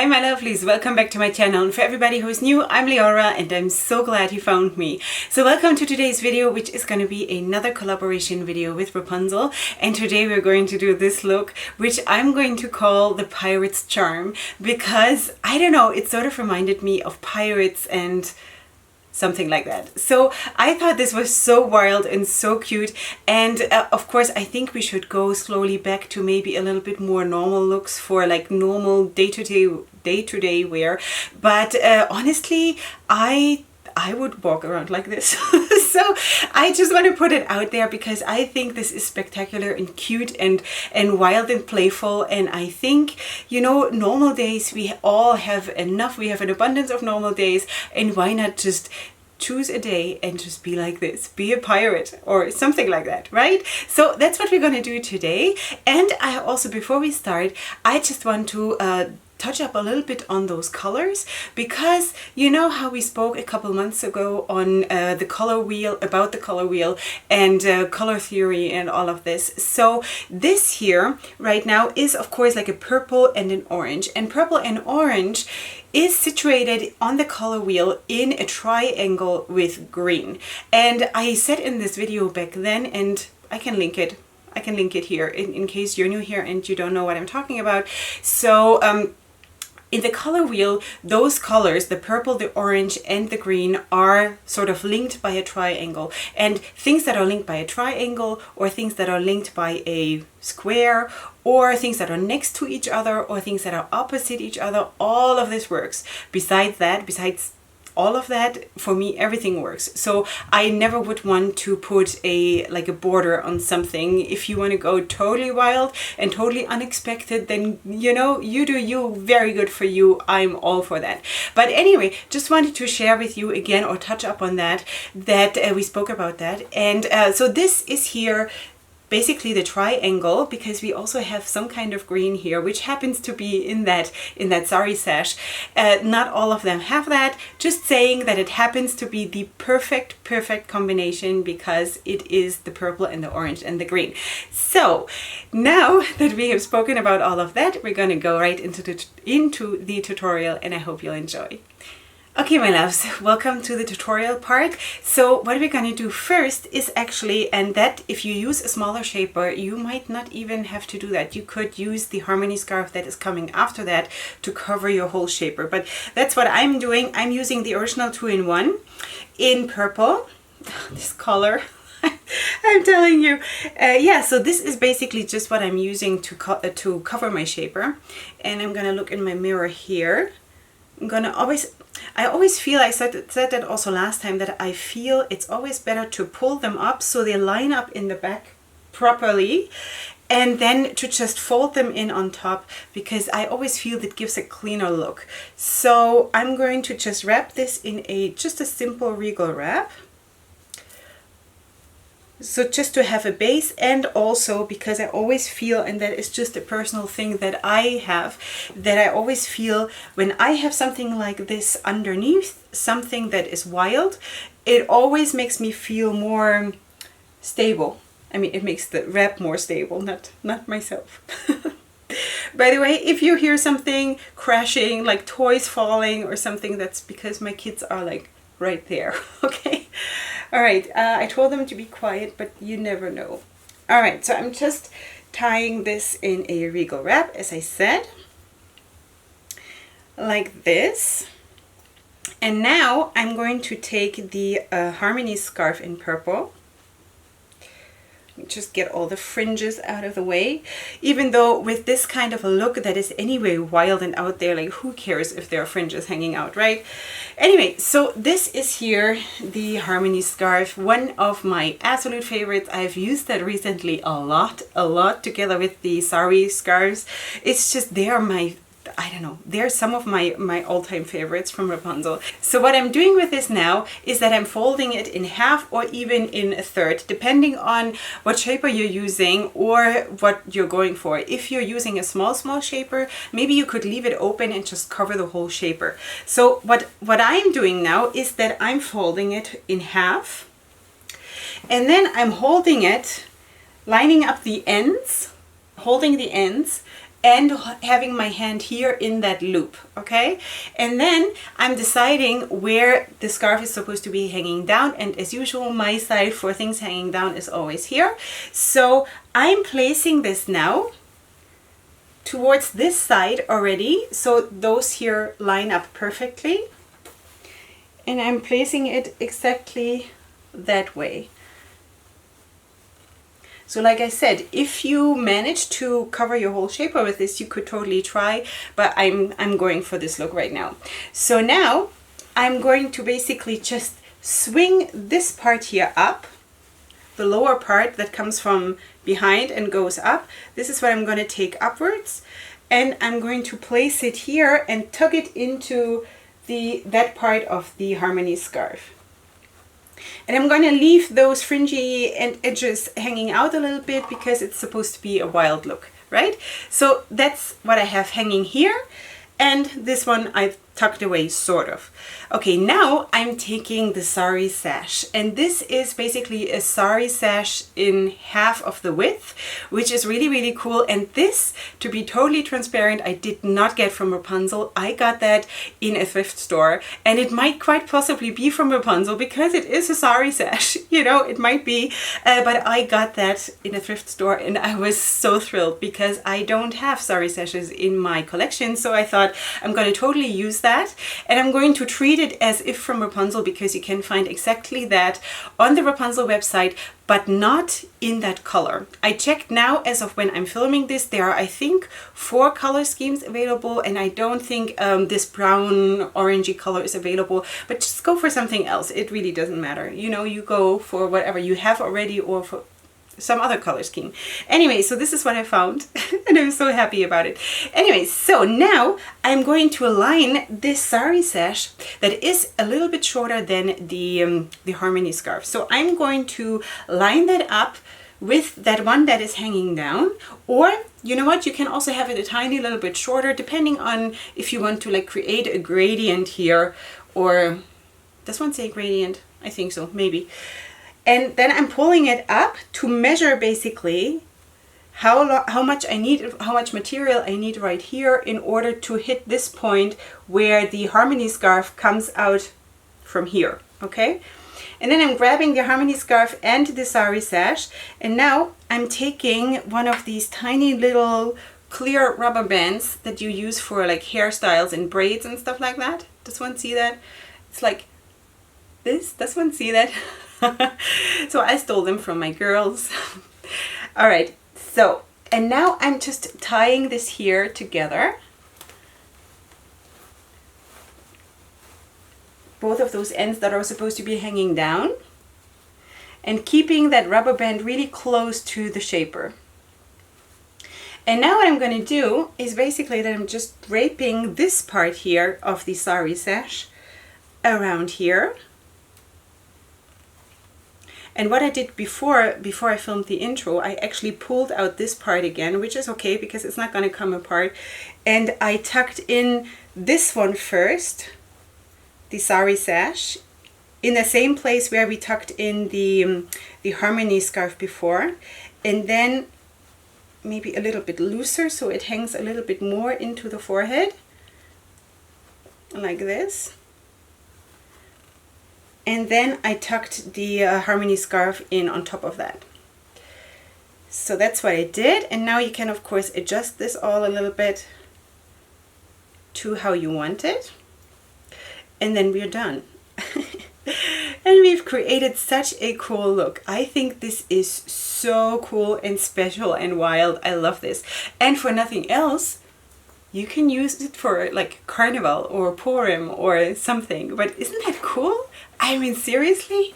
Hi my lovelies, welcome back to my channel. And for everybody who's new, I'm Leorah and I'm so glad you found me. So welcome to today's video, which is going to be another collaboration video with Wrapunzel. And today we're going to do this look, which I'm going to call the Pirate's Charm, because I don't know, it sort of reminded me of pirates and something like that. So I thought this was so wild and so cute, and of course I think we should go slowly back to maybe a little bit more normal looks for like normal day-to-day wear, but honestly I would walk around like this. So I just want to put it out there because I think this is spectacular and cute and wild and playful. And I think, you know, normal days we all have enough. We have an abundance of normal days, and why not just choose a day and just be like this, be a pirate or something like that, right? So that's what we're going to do today. And I also, before we start, I just want to touch up a little bit on those colors, because you know how we spoke a couple months ago on the color wheel, about the color wheel and color theory and all of this. So this here right now is of course like a purple and an orange, and purple and orange is situated on the color wheel in a triangle with green. And I said in this video back then, and I can link it here in case you're new here and you don't know what I'm talking about. So in the color wheel, those colors, the purple, the orange, and the green, are sort of linked by a triangle. And things that are linked by a triangle, or things that are linked by a square, or things that are next to each other, or things that are opposite each other, all of this works. Besides all of that, for me everything works. So I never would want to put a border on something. If you want to go totally wild and totally unexpected, then you know, you do you, very good for you. I'm all for that. But anyway, just wanted to share with you again, or touch up on that we spoke about that. And so this is here basically the triangle, because we also have some kind of green here, which happens to be in that sari sash. Not all of them have that, just saying that it happens to be the perfect combination, because it is the purple and the orange and the green. So now that we have spoken about all of that, we're going to go right into the tutorial, and I hope you'll enjoy. Okay my loves, welcome to the tutorial part. So what we're going to do first is actually, and that if you use a smaller shaper, you might not even have to do that. You could use the harmony scarf that is coming after that to cover your whole shaper. But that's what I'm doing. I'm using the original 2-in-1 in purple, this color. I'm telling you. Yeah, so this is basically just what I'm using to cover my shaper. And I'm going to look in my mirror here. I always feel, I said that also last time, that I feel it's always better to pull them up so they line up in the back properly, and then to just fold them in on top, because I always feel that gives a cleaner look. So I'm going to just wrap this in just a simple regal wrap. So just to have a base, and also because I always feel, and that is just a personal thing that I have, that I always feel when I have something like this underneath, something that is wild, it always makes me feel more stable. I mean, it makes the wrap more stable, not myself. By the way, if you hear something crashing, like toys falling or something, that's because my kids are like right there, okay? All right, I told them to be quiet, but you never know. All right, so I'm just tying this in a regal wrap, as I said, like this. And now I'm going to take the harmony scarf in purple. Just get all the fringes out of the way, even though with this kind of a look that is anyway wild and out there, like who cares if there are fringes hanging out, right? Anyway, so this is here the harmony scarf, one of my absolute favorites. I've used that recently a lot together with the sari scarves. It's just, they are my, I don't know, they're some of my all-time favorites from Wrapunzel. So what I'm doing with this now is that I'm folding it in half, or even in a third, depending on what shaper you're using or what you're going for. If you're using a small shaper, maybe you could leave it open and just cover the whole shaper. So what I'm doing now is that I'm folding it in half, and then I'm holding it, lining up the ends, holding the ends, and having my hand here in that loop, okay? And then I'm deciding where the scarf is supposed to be hanging down, and as usual, my side for things hanging down is always here. So I'm placing this now towards this side already, so those here line up perfectly. And I'm placing it exactly that way. So like I said, if you manage to cover your whole shaper with this, you could totally try, but I'm going for this look right now. So now I'm going to basically just swing this part here up, the lower part that comes from behind and goes up. This is what I'm going to take upwards, and I'm going to place it here and tuck it into that part of the harmony scarf. And I'm going to leave those fringy edges hanging out a little bit because it's supposed to be a wild look, right? So that's what I have hanging here. And this one I've tucked away, sort of. Okay, now I'm taking the sari sash, and this is basically a sari sash in half of the width, which is really, really cool. And this, to be totally transparent, I did not get from Wrapunzel. I got that in a thrift store, and it might quite possibly be from Wrapunzel because it is a sari sash, you know, it might be, but I got that in a thrift store, and I was so thrilled because I don't have sari sashes in my collection. So I thought I'm going to totally use that, and I'm going to treat it as if from Wrapunzel, because you can find exactly that on the Wrapunzel website, but not in that color. I checked now, as of when I'm filming this, there are, I think, 4 color schemes available, and I don't think this brown orangey color is available, but just go for something else. It really doesn't matter. You know, you go for whatever you have already or for some other color scheme. Anyway, so this is what I found and I'm so happy about it. Anyway, so now I'm going to align this sari sash that is a little bit shorter than the harmony scarf. So I'm going to line that up with that one that is hanging down, or you know what, you can also have it a tiny little bit shorter depending on if you want to like create a gradient here, or does one say gradient? I think so, maybe. And then I'm pulling it up to measure basically how much I need, how much material I need right here in order to hit this point where the harmony scarf comes out from here, okay? And then I'm grabbing the harmony scarf and the sari sash, and now I'm taking one of these tiny little clear rubber bands that you use for like hairstyles and braids and stuff like that. Does one see that? It's like this. Does one see that? So I stole them from my girls. All right, so, and now I'm just tying this here together. Both of those ends that are supposed to be hanging down, and keeping that rubber band really close to the shaper. And now what I'm going to do is basically that I'm just draping this part here of the sari sash around here. And what I did before I filmed the intro, I actually pulled out this part again, which is okay because it's not going to come apart. And I tucked in this one first, the sari sash, in the same place where we tucked in the harmony scarf before. And then maybe a little bit looser so it hangs a little bit more into the forehead, like this. And then I tucked the harmony scarf in on top of that. So that's what I did. And now you can of course adjust this all a little bit to how you want it. And then we're done. And we've created such a cool look. I think this is so cool and special and wild. I love this. And for nothing else, you can use it for like carnival or Purim or something. But isn't that cool? I mean, seriously?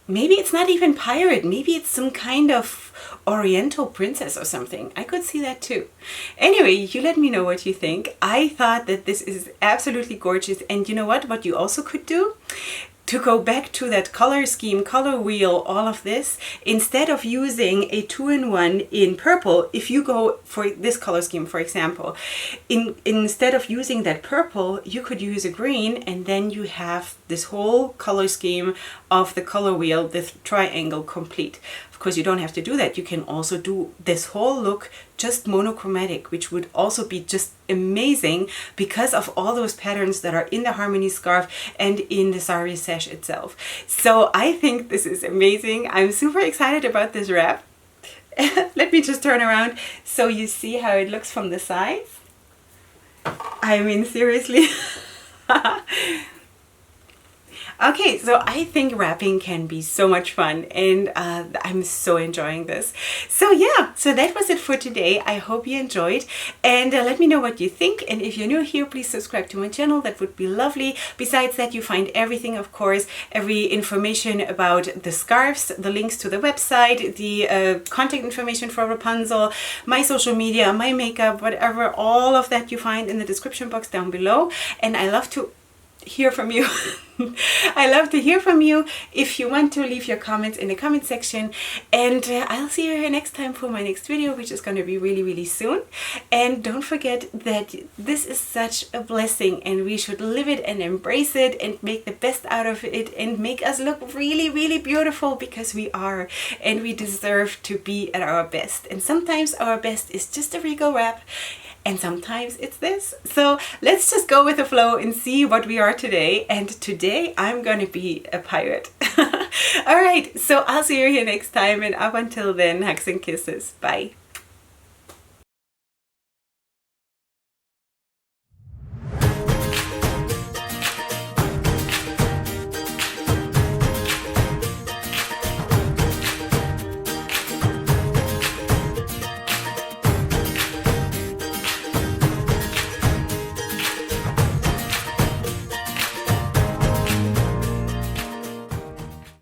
Maybe it's not even pirate. Maybe it's some kind of oriental princess or something. I could see that too. Anyway, you let me know what you think. I thought that this is absolutely gorgeous. And you know what? What you also could do to go back to that color scheme, color wheel, all of this, instead of using a 2-in-1 in purple, if you go for this color scheme, for example, instead of using that purple, you could use a green, and then you have this whole color scheme of the color wheel, this triangle complete. Of course, you don't have to do that. You can also do this whole look just monochromatic, which would also be just amazing because of all those patterns that are in the harmony scarf and in the sari sash itself. So I think this is amazing. I'm super excited about this wrap. Let me just turn around so you see how it looks from the sides. I mean, seriously. Okay, so I think wrapping can be so much fun, and I'm so enjoying this. So yeah, so that was it for today. I hope you enjoyed, and let me know what you think. And if you're new here, please subscribe to my channel. That would be lovely. Besides that, you find everything, of course, every information about the scarves, the links to the website, the contact information for Wrapunzel, my social media, my makeup, whatever, all of that you find in the description box down below. And I love to hear from you. I love to hear from you. If you want to, leave your comments in the comment section, and I'll see you here next time for my next video, which is going to be really soon. And don't forget that this is such a blessing, and we should live it and embrace it and make the best out of it and make us look really beautiful, because we are, and we deserve to be at our best. And sometimes our best is just a regal wrap, and sometimes it's this. So let's just go with the flow and see what we are today. And today I'm gonna be a pirate. All right, so I'll see you here next time, and up until then, hugs and kisses. Bye.